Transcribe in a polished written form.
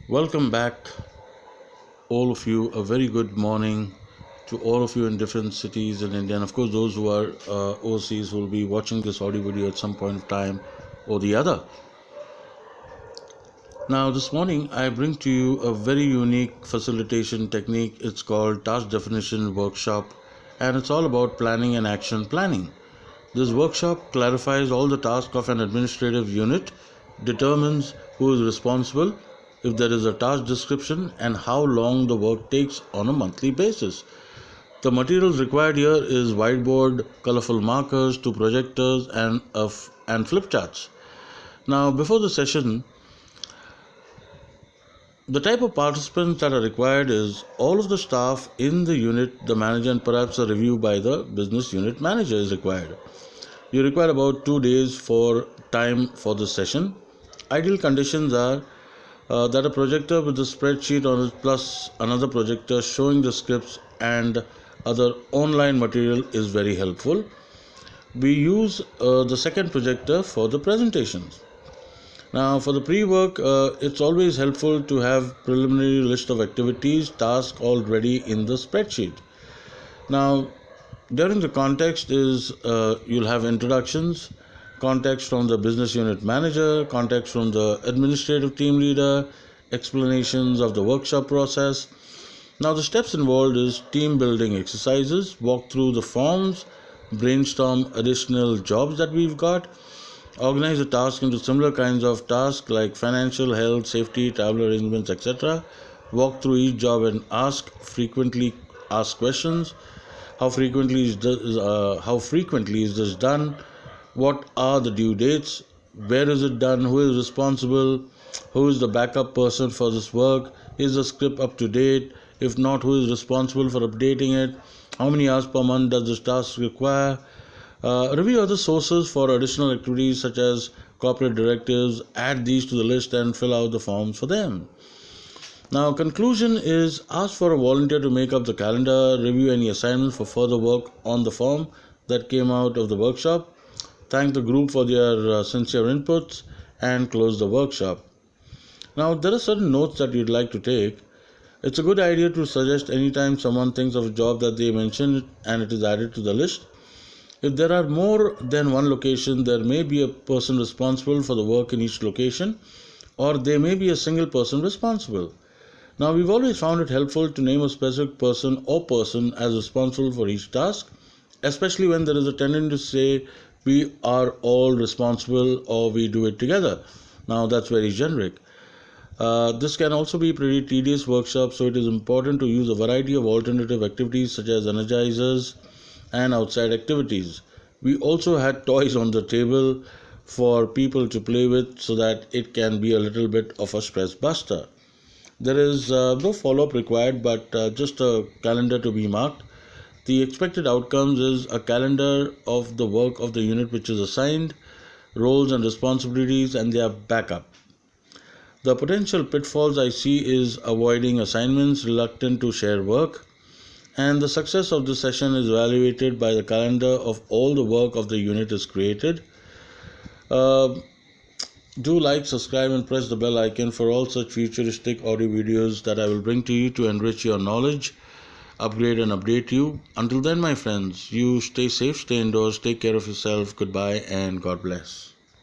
Welcome back, all of you. A very good morning to all of you in different cities in India, and of course, those who are overseas will be watching this audio video at some point of time or the other. Now, this morning, I bring to you a very unique facilitation technique. It's called Task Definition Workshop, and it's all about planning and action planning. This workshop clarifies all the tasks of an administrative unit, determines who is responsible, if there is a task description, and how long the work takes on a monthly basis. The materials required here is whiteboard, colorful markers, two projectors, and flip charts. Now, before the session, the type of participants that are required is all of the staff in the unit, the manager, and perhaps a review by the business unit manager is required. You require about 2 days for time for the session. Ideal conditions are that a projector with a spreadsheet on it plus another projector showing the scripts and other online material is very helpful. We use the second projector for the presentations. Now, for the pre-work, it's always helpful to have preliminary list of activities, tasks already in the spreadsheet. Now, during the context is you'll have introductions, context from the business unit manager, context from the administrative team leader, explanations of the workshop process. Now, the steps involved is team building exercises, walk through the forms, brainstorm additional jobs that we've got, organize the task into similar kinds of tasks like financial, health, safety, travel arrangements, etc. Walk through each job and frequently ask questions. How frequently is this done? What are the due dates? Where is it done? Who is responsible? Who is the backup person for this work? Is the script up to date? If not, who is responsible for updating it? How many hours per month does this task require? Review other sources for additional activities such as corporate directives. Add these to the list and fill out the forms for them. Now, conclusion is ask for a volunteer to make up the calendar, review any assignments for further work on the form that came out of the workshop, thank the group for their sincere inputs, and close the workshop. Now, there are certain notes that you'd like to take. It's a good idea to suggest anytime someone thinks of a job that they mentioned and it is added to the list. If there are more than one location, there may be a person responsible for the work in each location, or there may be a single person responsible. Now, we've always found it helpful to name a specific person or person as responsible for each task, especially when there is a tendency to say we are all responsible or we do it together. Now, that's very generic. This can also be a pretty tedious workshop, so it is important to use a variety of alternative activities such as energizers and outside activities. We also had toys on the table for people to play with so that it can be a little bit of a stress buster. There is no follow-up required, but just a calendar to be marked. The expected outcomes is a calendar of the work of the unit which is assigned, roles and responsibilities, and their backup. The potential pitfalls I see is avoiding assignments, reluctant to share work, and the success of this session is evaluated by the calendar of all the work of the unit is created. Do like, subscribe, and press the bell icon for all such futuristic audio videos that I will bring to you to enrich your knowledge, upgrade and update you. Until then, my friends, you stay safe, stay indoors, take care of yourself. Goodbye and God bless.